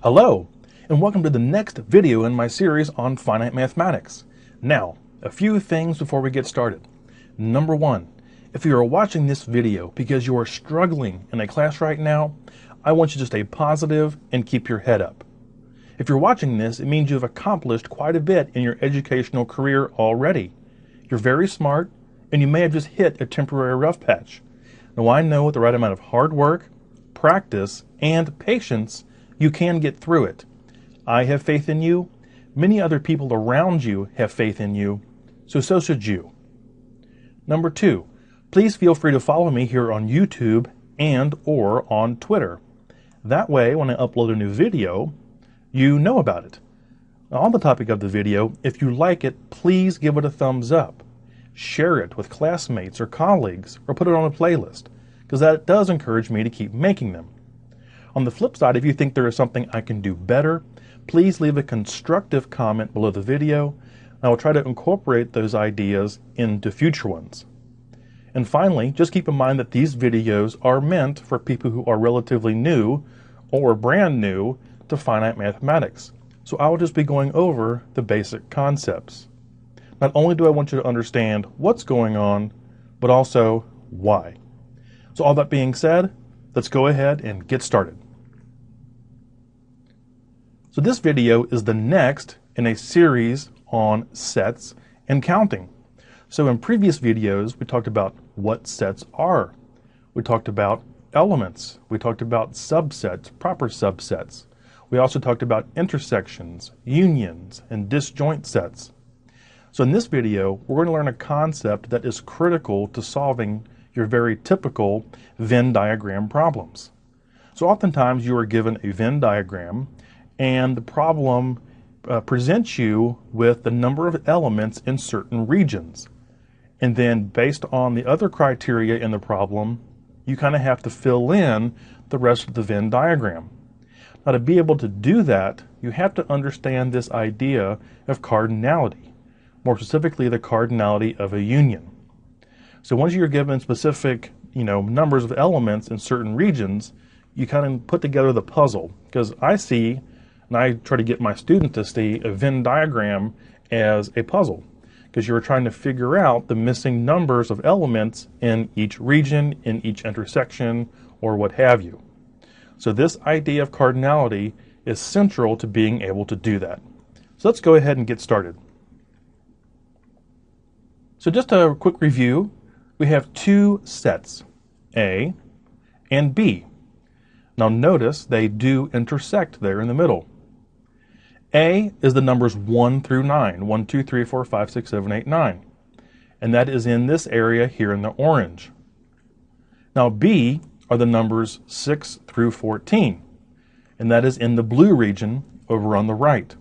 Hello, and welcome to the next video in my series on finite mathematics. Now, a few things before we get started. Number one, if you are watching this video because you are struggling in a class right now, I want you to stay positive and keep your head up. If you're watching this, it means you've accomplished quite a bit in your educational career already. You're very smart, and you may have just hit a temporary rough patch. Now, I know with the right amount of hard work, practice, and patience, you can get through it. I have faith in you. Many other people around you have faith in you, so should you. Number two, please feel free to follow me here on YouTube and or on Twitter. That way, when I upload a new video, you know about it. Now, on the topic of the video, if you like it, please give it a thumbs up. Share it with classmates or colleagues, or put it on a playlist, because that does encourage me to keep making them. On the flip side, if you think there is something I can do better, please leave a constructive comment below the video, and I will try to incorporate those ideas into future ones. And finally, just keep in mind that these videos are meant for people who are relatively new or brand new to finite mathematics. So I will just be going over the basic concepts. Not only do I want you to understand what's going on, but also why. So all that being said, let's go ahead and get started. So this video is the next in a series on sets and counting. So in previous videos, we talked about what sets are. We talked about elements. We talked about subsets, proper subsets. We also talked about intersections, unions, and disjoint sets. So in this video, we're going to learn a concept that is critical to solving your very typical Venn diagram problems. So oftentimes you are given a Venn diagram and the problem presents you with the number of elements in certain regions. And then based on the other criteria in the problem, you kind of have to fill in the rest of the Venn diagram. Now, to be able to do that, you have to understand this idea of cardinality, more specifically the cardinality of a union. So once you're given specific, numbers of elements in certain regions, you kind of put together the puzzle. Because I see, and I try to get my students to see, a Venn diagram as a puzzle. Because you're trying to figure out the missing numbers of elements in each region, in each intersection, or what have you. So this idea of cardinality is central to being able to do that. So let's go ahead and get started. So just a quick review. We have two sets, A and B. Now notice they do intersect there in the middle. A is the numbers 1 through 9, 1, 2, 3, 4, 5, 6, 7, 8, 9. And that is in this area here in the orange. Now B are the numbers 6 through 14. And that is in the blue region over on the right.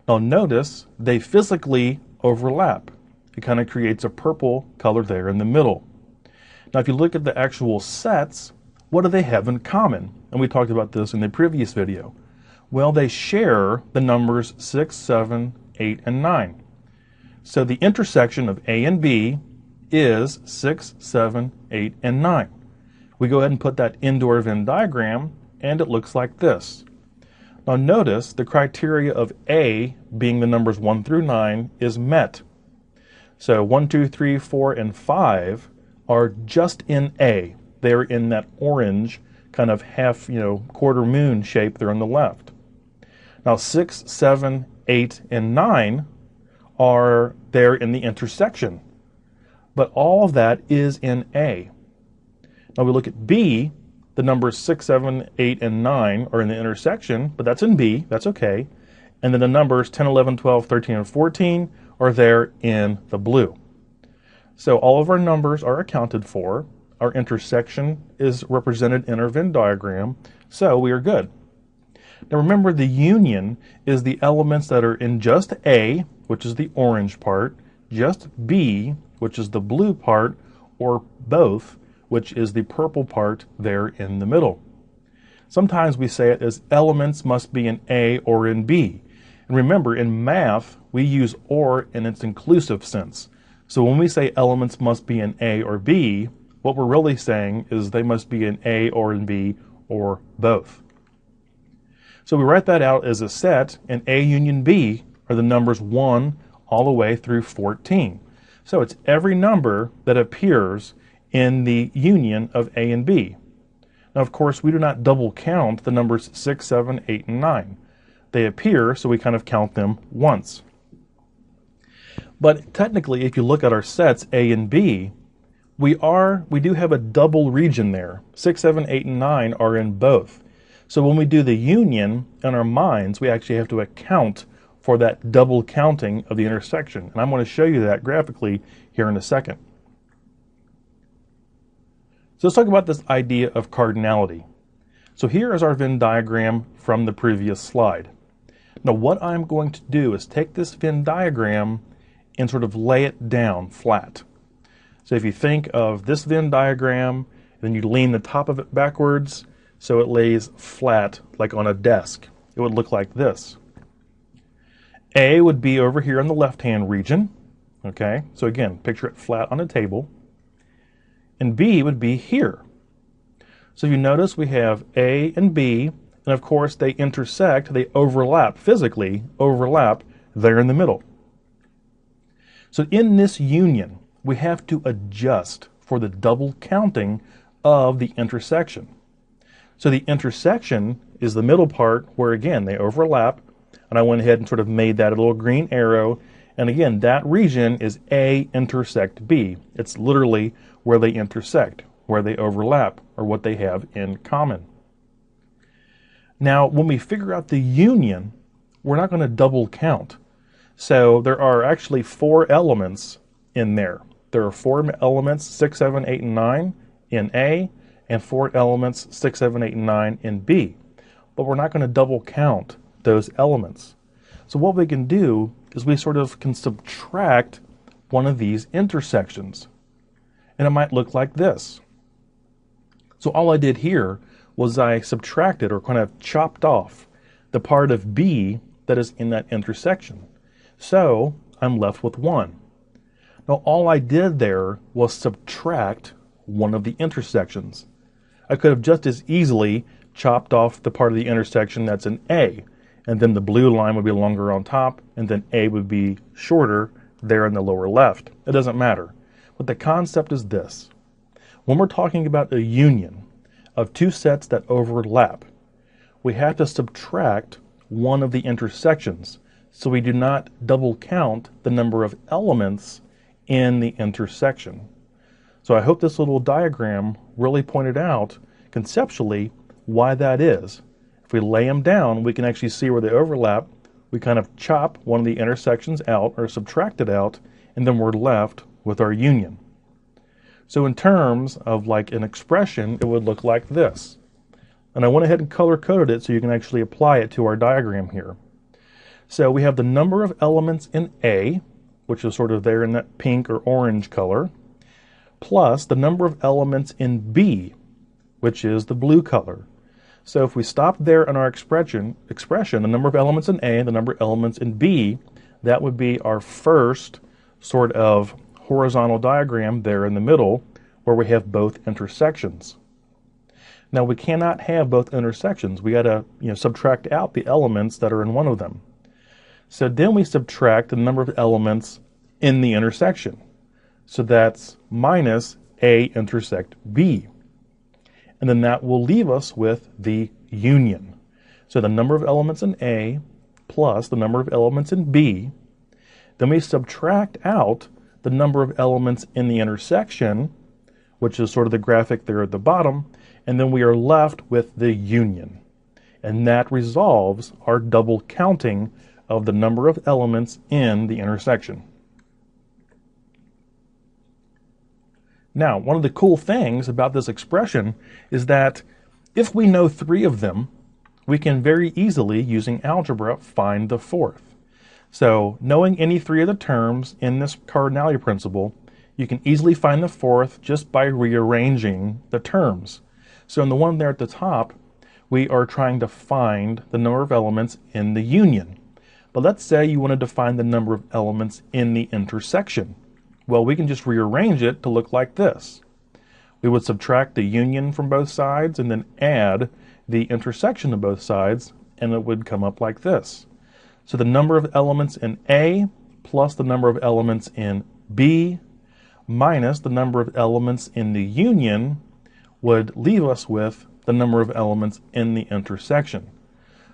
Now notice they physically overlap. It kind of creates a purple color there in the middle. Now if you look at the actual sets, what do they have in common? And we talked about this in the previous video. Well, they share the numbers 6, 7, 8, and 9. So the intersection of A and B is 6, 7, 8, and 9. We go ahead and put that into our Venn diagram, and it looks like this. Now notice the criteria of A being the numbers 1 through 9 is met. So 1, 2, 3, 4, and 5 are just in A. They're in that orange kind of half, quarter moon shape there on the left. Now 6, 7, 8, and 9 are there in the intersection. But all of that is in A. Now we look at B, the numbers 6, 7, 8, and 9 are in the intersection, but that's in B, that's okay. And then the numbers 10, 11, 12, 13, and 14 are there in the blue. So all of our numbers are accounted for. Our intersection is represented in our Venn diagram, so we are good. Now remember, the union is the elements that are in just A, which is the orange part, just B, which is the blue part, or both, which is the purple part there in the middle. Sometimes we say it as elements must be in A or in B. And remember, in math, we use or in its inclusive sense. So when we say elements must be in A or B, what we're really saying is they must be in A or in B or both. So we write that out as a set, and A union B are the numbers 1 all the way through 14. So it's every number that appears in the union of A and B. Now, of course, we do not double count the numbers 6, 7, 8, and 9. They appear, so we kind of count them once. But technically, if you look at our sets A and B, we do have a double region there. 6, 7, 8, and 9 are in both. So when we do the union in our minds, we actually have to account for that double counting of the intersection. And I'm going to show you that graphically here in a second. So let's talk about this idea of cardinality. So here is our Venn diagram from the previous slide. Now what I'm going to do is take this Venn diagram and sort of lay it down flat. So if you think of this Venn diagram, then you lean the top of it backwards so it lays flat like on a desk. It would look like this. A would be over here in the left-hand region. Okay, so again, picture it flat on a table. And B would be here. So you notice we have A and B, and of course they intersect, they overlap, physically overlap there in the middle. So in this union, we have to adjust for the double counting of the intersection. So the intersection is the middle part where, again, they overlap, and I went ahead and sort of made that a little green arrow. And again, that region is A intersect B. It's literally where they intersect, where they overlap, or what they have in common. Now, when we figure out the union, we're not going to double count. So there are actually 4 elements in there. There are 4 elements, 6, 7, 8, and 9 in A, and 4 elements, 6, 7, 8, and 9 in B. But we're not going to double count those elements. So what we can do is we sort of can subtract one of these intersections. And it might look like this. So all I did here was I subtracted, or kind of chopped off, the part of B that is in that intersection. So I'm left with 1. Now all I did there was subtract one of the intersections. I could have just as easily chopped off the part of the intersection that's in A, and then the blue line would be longer on top, and then A would be shorter there in the lower left. It doesn't matter. But the concept is this. When we're talking about a union of 2 sets that overlap, we have to subtract one of the intersections so we do not double count the number of elements in the intersection. So I hope this little diagram really pointed out conceptually why that is. If we lay them down, we can actually see where they overlap. We kind of chop one of the intersections out, or subtract it out, and then we're left with our union. So in terms of like an expression, it would look like this. And I went ahead and color-coded it so you can actually apply it to our diagram here. So we have the number of elements in A, which is sort of there in that pink or orange color, plus the number of elements in B, which is the blue color. So if we stop there in our expression, the number of elements in A and the number of elements in B, that would be our first sort of horizontal diagram there in the middle where we have both intersections. Now we cannot have both intersections. We got to subtract out the elements that are in one of them. So then we subtract the number of elements in the intersection. So that's minus A intersect B. And then that will leave us with the union. So the number of elements in A plus the number of elements in B. Then we subtract out the number of elements in the intersection, which is sort of the graphic there at the bottom, and then we are left with the union. And that resolves our double counting of the number of elements in the intersection. Now, one of the cool things about this expression is that if we know 3 of them, we can very easily, using algebra, find the 4th. So, knowing any 3 of the terms in this cardinality principle, you can easily find the 4th just by rearranging the terms. So in the one there at the top, we are trying to find the number of elements in the union. But let's say you wanted to find the number of elements in the intersection. Well, we can just rearrange it to look like this. We would subtract the union from both sides and then add the intersection of both sides, and it would come up like this. So the number of elements in A plus the number of elements in B minus the number of elements in the union would leave us with the number of elements in the intersection.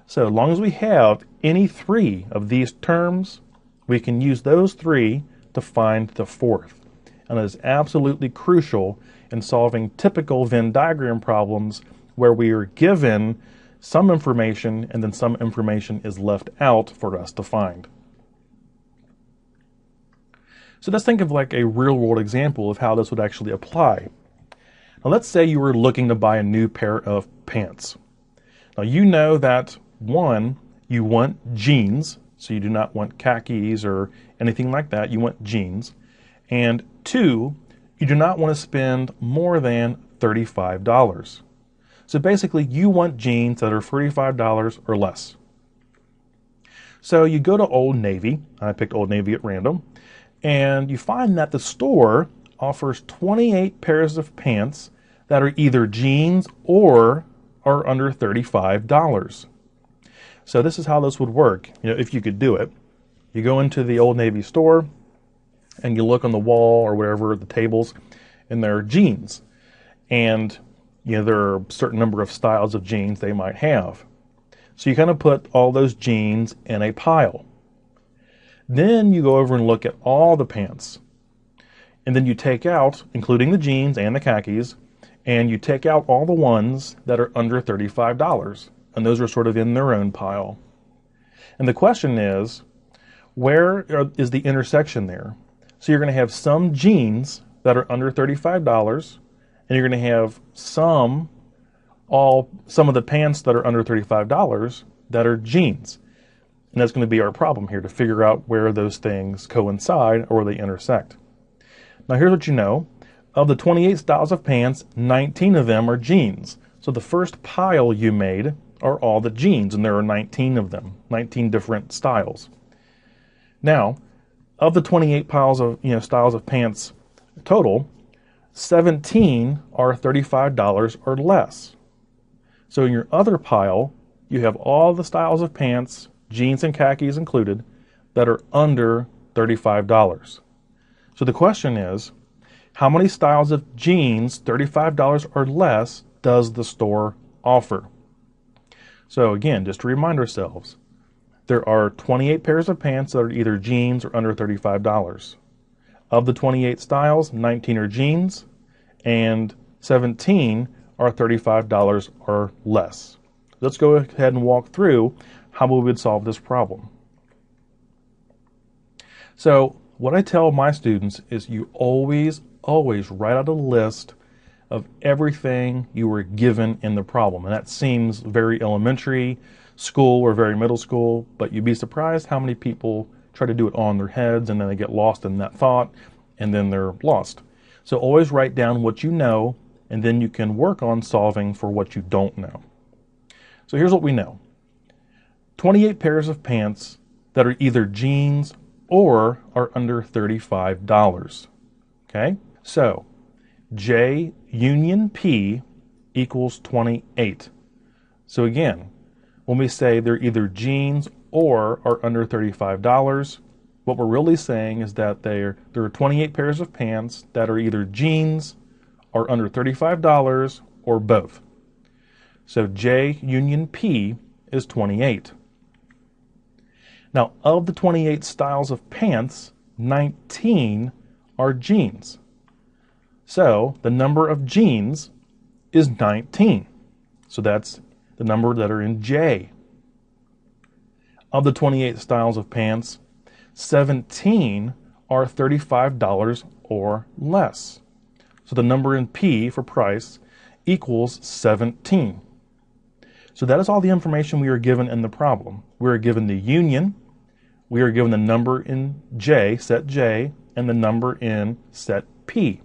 So as long as we have any three of these terms, we can use those three to find the fourth. And it is absolutely crucial in solving typical Venn diagram problems where we are given some information and then some information is left out for us to find. So let's think of like a real-world example of how this would actually apply. Now let's say you were looking to buy a new pair of pants. Now you know that one, you want jeans, so you do not want khakis or anything like that, you want jeans. And two, you do not want to spend more than $35. So basically you want jeans that are $35 or less. So you go to Old Navy, I picked Old Navy at random, and you find that the store offers 28 pairs of pants that are either jeans or are under $35. So this is how this would work, if you could do it. You go into the Old Navy store and you look on the wall or wherever, the tables, and there are jeans. And there are a certain number of styles of jeans they might have. So you kind of put all those jeans in a pile. Then you go over and look at all the pants. And then you take out, including the jeans and the khakis, and you take out all the ones that are under $35. And those are sort of in their own pile. And the question is, where is the intersection there? So you're going to have some jeans that are under $35, and you're going to have some of the pants that are under $35 that are jeans. And that's going to be our problem here, to figure out where those things coincide or where they intersect. Now here's what you know. Of the 28 styles of pants, 19 of them are jeans. So the first pile you made are all the jeans, and there are 19 of them, 19 different styles. Now, of the 28 piles of styles of pants total, 17 are $35 or less. So in your other pile, you have all the styles of pants, jeans and khakis included, that are under $35. So the question is, how many styles of jeans, $35 or less, does the store offer? So again, just to remind ourselves, there are 28 pairs of pants that are either jeans or under $35. Of the 28 styles, 19 are jeans, and 17 are $35 or less. Let's go ahead and walk through how we would solve this problem. So what I tell my students is you always write out a list of everything you were given in the problem. And that seems very elementary school or very middle school, but you'd be surprised how many people try to do it on their heads and then they get lost in that thought and then they're lost. So always write down what you know, and then you can work on solving for what you don't know. So here's what we know. 28 pairs of pants that are either jeans or are under $35. Okay? So J union P equals 28. So again, when we say they're either jeans or are under $35, what we're really saying is that there are 28 pairs of pants that are either jeans or under $35 or both. So J union P is 28. Now, of the 28 styles of pants, 19 are jeans. So the number of jeans is 19. So that's the number that are in J. Of the 28 styles of pants, 17 are $35 or less. So the number in P for price equals 17. So that is all the information we are given in the problem. We are given the union, we are given the number in J, set J, and the number in set P.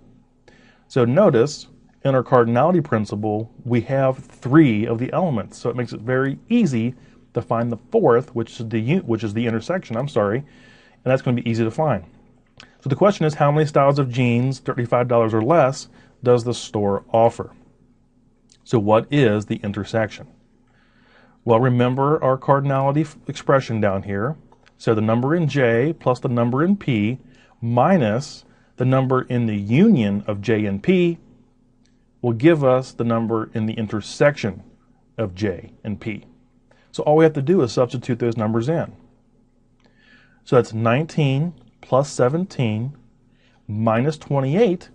So notice, in our cardinality principle, we have 3 of the elements. So it makes it very easy to find the fourth, which is the intersection, and that's going to be easy to find. So the question is, how many styles of jeans, $35 or less, does the store offer? So what is the intersection? Well, remember our cardinality expression down here. So the number in J plus the number in P minus the number in the union of J and P will give us the number in the intersection of J and P. So all we have to do is substitute those numbers in. So that's 19 plus 17 minus 28,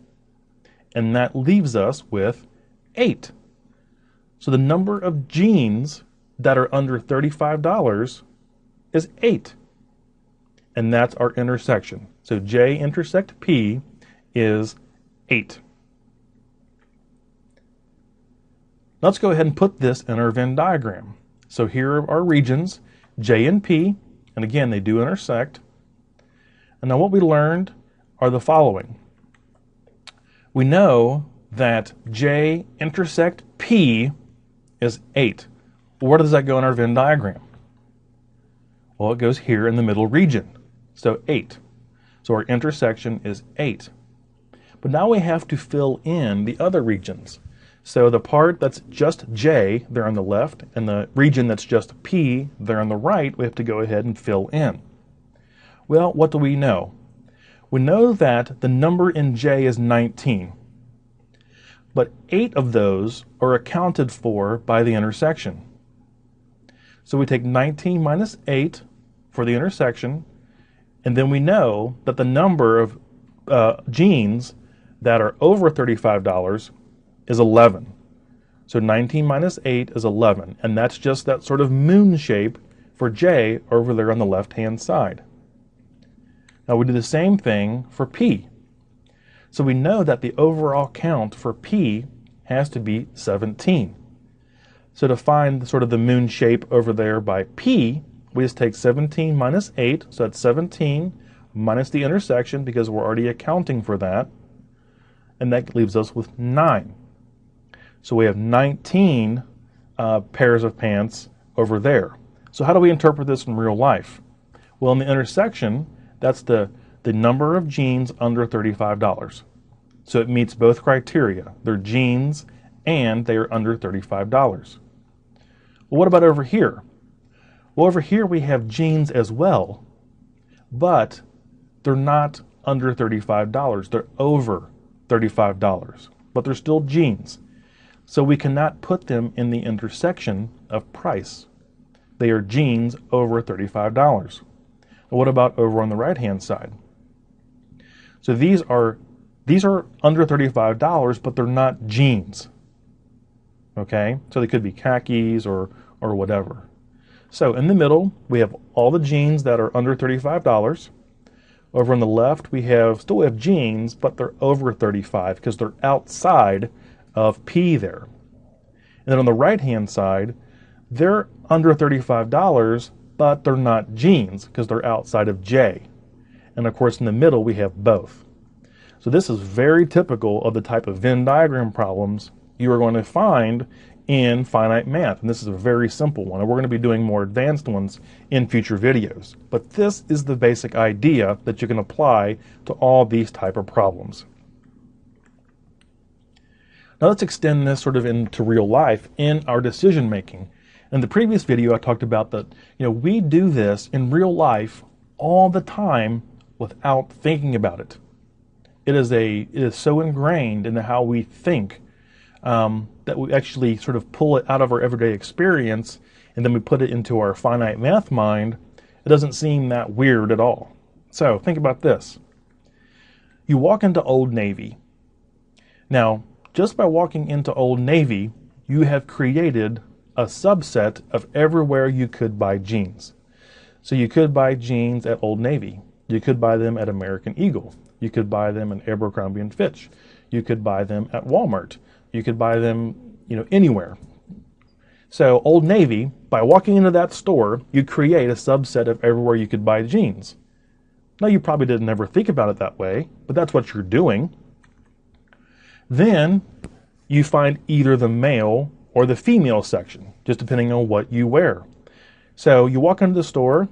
and that leaves us with 8. So the number of jeans that are under $35 is 8. And that's our intersection. So J intersect P is 8. Let's go ahead and put this in our Venn diagram. So here are our regions, J and P, and again, they do intersect. And now what we learned are the following. We know that J intersect P is 8. Where does that go in our Venn diagram? Well, it goes here in the middle region. So 8. So our intersection is 8. But now we have to fill in the other regions. So the part that's just J there on the left and the region that's just P there on the right, we have to go ahead and fill in. Well, what do we know? We know that the number in J is 19. But 8 of those are accounted for by the intersection. So we take 19 minus 8 for the intersection, and then we know that the number of jeans that are over $35 is 11. So 19 minus 8 is 11, and that's just that sort of moon shape for J over there on the left-hand side. Now we do the same thing for P. So we know that the overall count for P has to be 17. So to find sort of the moon shape over there by P, we just take 17 minus 8, so that's 17 minus the intersection because we're already accounting for that, and that leaves us with 9. So we have 19 pairs of pants over there. So how do we interpret this in real life? Well, in the intersection, that's the number of jeans under $35. So it meets both criteria. They're jeans and they are under $35. Well, what about over here? Well, over here we have jeans as well, but they're not under $35. They're over $35, but they're still jeans. So we cannot put them in the intersection of price. They are jeans over $35. Well, what about over on the right-hand side? So these are under $35, but they're not jeans. Okay? So they could be khakis or whatever. So in the middle, we have all the jeans that are under $35. Over on the left, we still have jeans, but they're over 35 because they're outside of P there. And then on the right-hand side, they're under $35, but they're not jeans because they're outside of J. And of course, in the middle, we have both. So this is very typical of the type of Venn diagram problems you are going to find in finite math. And this is a very simple one. And we're going to be doing more advanced ones in future videos. But this is the basic idea that you can apply to all these type of problems. Now let's extend this sort of into real life in our decision making. In the previous video, I talked about that we do this in real life all the time without thinking about it. It is so ingrained into how we think that we actually sort of pull it out of our everyday experience and then we put it into our finite math mind. It doesn't seem that weird at all. So think about this. You walk into Old Navy. Now, just by walking into Old Navy, you have created a subset of everywhere you could buy jeans. So you could buy jeans at Old Navy. You could buy them at American Eagle. You could buy them at Abercrombie & Fitch. You could buy them at Walmart. You could buy them, anywhere. So Old Navy, by walking into that store, you create a subset of everywhere you could buy jeans. Now, you probably didn't ever think about it that way, but that's what you're doing. Then you find either the male or the female section, just depending on what you wear. So you walk into the store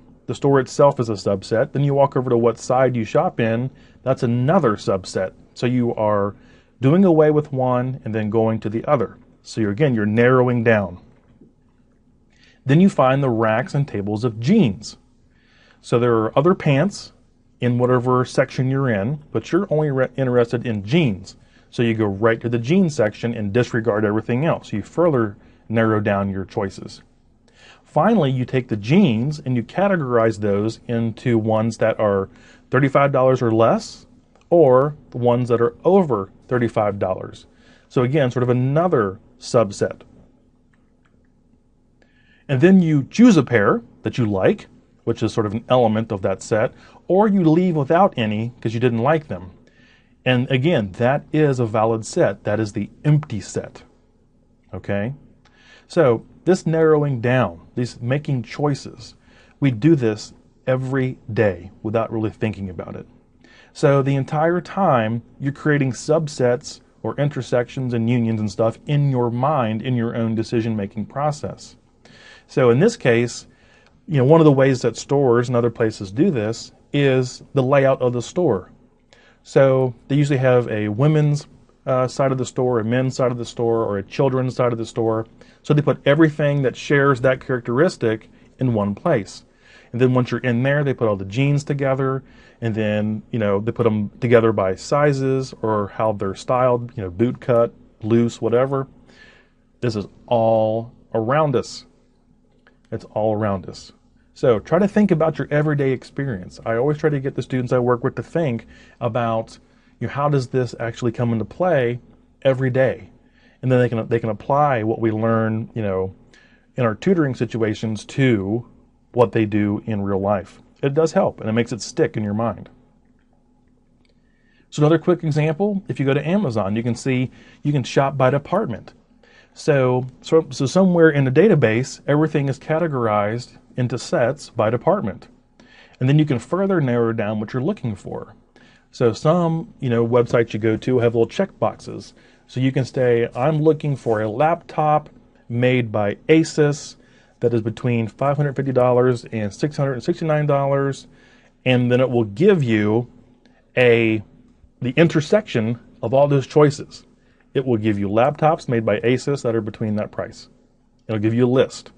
itself is a subset, then you walk over to what side you shop in, that's another subset. So you are doing away with one and then going to the other. So you're narrowing down. Then you find the racks and tables of jeans. So there are other pants in whatever section you're in, but you're only interested in jeans. So you go right to the jeans section and disregard everything else. You further narrow down your choices. Finally, you take the jeans and you categorize those into ones that are $35 or less, or the ones that are over $35. So again, sort of another subset. And then you choose a pair that you like, which is sort of an element of that set, or you leave without any because you didn't like them. And again, that is a valid set. That is the empty set. Okay? So this narrowing down, these making choices, we do this every day without really thinking about it. So the entire time you're creating subsets or intersections and unions and stuff in your mind, in your own decision-making process. So in this case, one of the ways that stores and other places do this is the layout of the store. So they usually have a women's side of the store, a men's side of the store, or a children's side of the store. So they put everything that shares that characteristic in one place. And then once you're in there, they put all the jeans together, and then, they put them together by sizes or how they're styled, boot cut, loose, whatever. This is all around us. It's all around us. So try to think about your everyday experience. I always try to get the students I work with to think about, how does this actually come into play every day? And then they can apply what we learn, in our tutoring situations to what they do in real life. It does help, and it makes it stick in your mind. So another quick example, if you go to Amazon, you can see you can shop by department. So somewhere in the database, everything is categorized into sets by department. And then you can further narrow down what you're looking for. So some, websites you go to have little check boxes. So you can say, I'm looking for a laptop made by Asus that is between $550 and $669, and then it will give you the intersection of all those choices. It will give you laptops made by Asus that are between that price. It'll give you a list.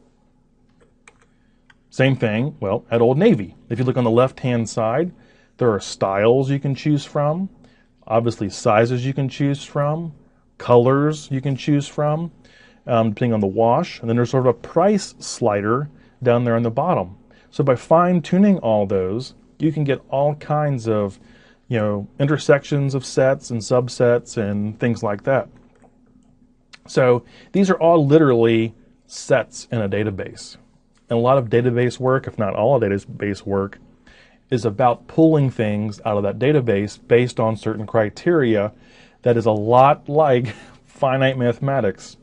Same thing, at Old Navy. If you look on the left-hand side, there are styles you can choose from, obviously sizes you can choose from, colors you can choose from, depending on the wash, and then there's sort of a price slider down there on the bottom. So by fine-tuning all those, you can get all kinds of, intersections of sets and subsets and things like that. So these are all literally sets in a database. And a lot of database work, if not all database work, is about pulling things out of that database based on certain criteria that is a lot like finite mathematics.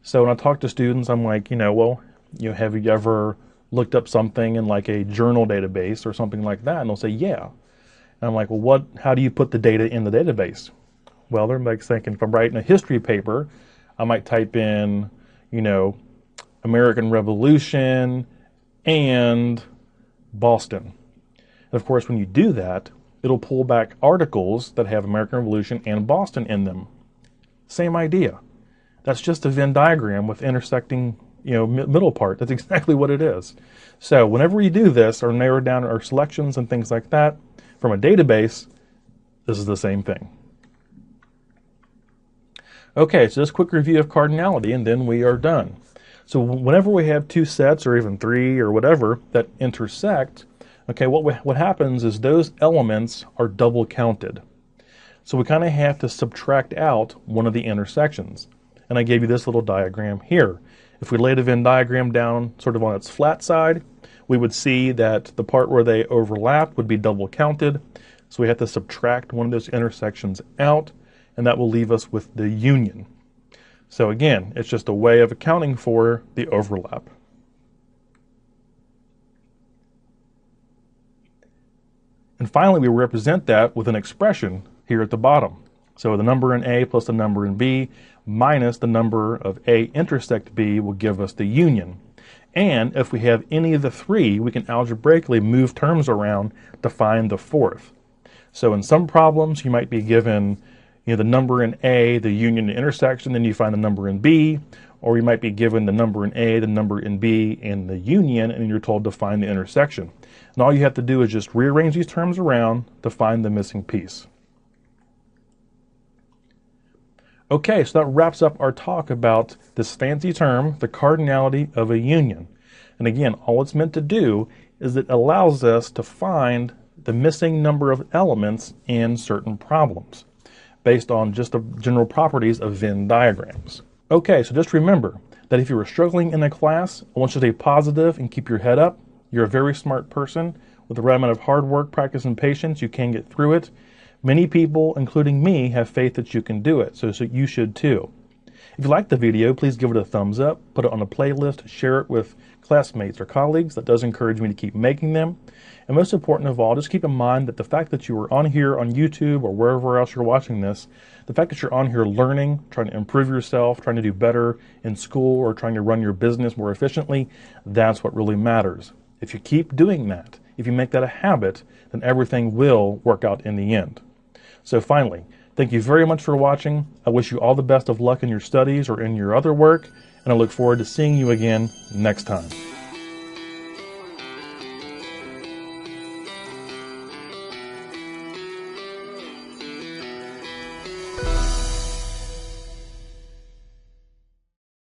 So when I talk to students, I'm like, have you ever looked up something in like a journal database or something like that? And they'll say, yeah. And I'm like, well, how do you put the data in the database? Well, they're like thinking, if I'm writing a history paper, I might type in, American Revolution and Boston. And of course, when you do that, it'll pull back articles that have American Revolution and Boston in them. Same idea. That's just a Venn diagram with intersecting, middle part. That's exactly what it is. So whenever we do this or narrow down our selections and things like that from a database, this is the same thing. Okay, so just a quick review of cardinality, and then we are done. So whenever we have two sets, or even three, or whatever, that intersect, okay, what happens is those elements are double counted. So we kind of have to subtract out one of the intersections. And I gave you this little diagram here. If we laid a Venn diagram down sort of on its flat side, we would see that the part where they overlap would be double counted. So we have to subtract one of those intersections out, and that will leave us with the union. So again, it's just a way of accounting for the overlap. And finally, we represent that with an expression here at the bottom. So the number in A plus the number in B minus the number of A intersect B will give us the union. And if we have any of the three, we can algebraically move terms around to find the fourth. So in some problems, you might be given the number in A, the union and intersection, then you find the number in B, Or you might be given the number in A, the number in B, and the union, and you're told to find the intersection. And all you have to do is just rearrange these terms around to find the missing piece. Okay, so that wraps up our talk about this fancy term, the cardinality of a union. And again, all it's meant to do is it allows us to find the missing number of elements in certain problems based on just the general properties of Venn diagrams. Okay, so just remember that if you were struggling in a class, I want you to stay positive and keep your head up. You're a very smart person. With the right amount of hard work, practice, and patience, you can get through it. Many people, including me, have faith that you can do it, so you should too. If you liked the video, please give it a thumbs up, put it on a playlist, share it with classmates or colleagues. That does encourage me to keep making them. And most important of all, just keep in mind that the fact that you are on here on YouTube or wherever else you're watching this, the fact that you're on here learning, trying to improve yourself, trying to do better in school, or trying to run your business more efficiently, that's what really matters. If you keep doing that, if you make that a habit, then everything will work out in the end. So finally, thank you very much for watching. I wish you all the best of luck in your studies or in your other work, and I look forward to seeing you again next time.